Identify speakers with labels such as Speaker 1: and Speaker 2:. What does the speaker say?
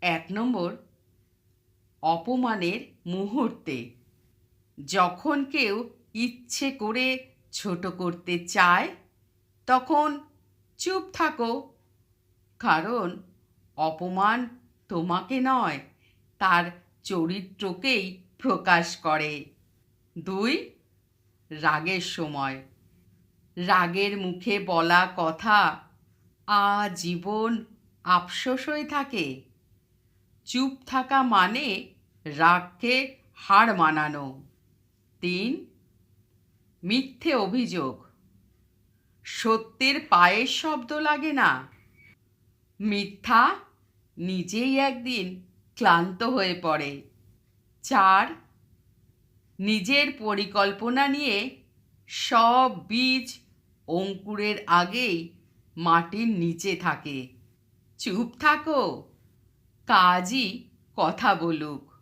Speaker 1: ১ নম্বর, অপমানের মুহূর্তে। যখন কেউ ইচ্ছে করে ছোট করতে চায়, তখন চুপ থাকো, কারণ অপমান তোমাকে নয়, তার চরিত্রকেই প্রকাশ করে। ২. রাগের সময়। রাগের মুখে বলা কথা আজীবন আফসোস হয়ে থাকে। চুপ থাকা মানে রাগকে হার মানানো। ৩. মিথ্যে অভিযোগ। সত্যের পায়ের শব্দ লাগে না। মিথ্যা নিজেই একদিন ক্লান্ত হয়ে পড়ে। ৪. নিজের পরিকল্পনা নিয়ে সব বীজ অঙ্কুরের আগেই মাটির নিচে থাকে। চুপ থাকো, কাজই কথা বলুক।